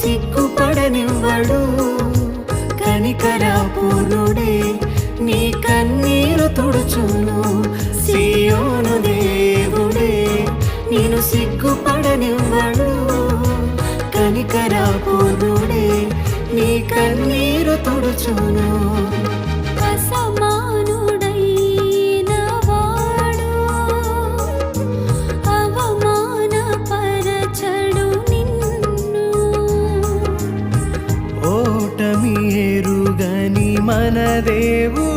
సిగ్గుపడనివ్వడు. కనికరపూర్ణుడే నీ కన్నీరు తుడుచును. సియోను దేవుడే నేను సిగ్గుపడనివ్వడు. కనికరపూర్ణుడే నీ కన్నీరు తుడుచును. అసమానుడైన వాడు అవమానపరచడు నిన్ను. ఓటమి ఎరుగని మన దేవుడు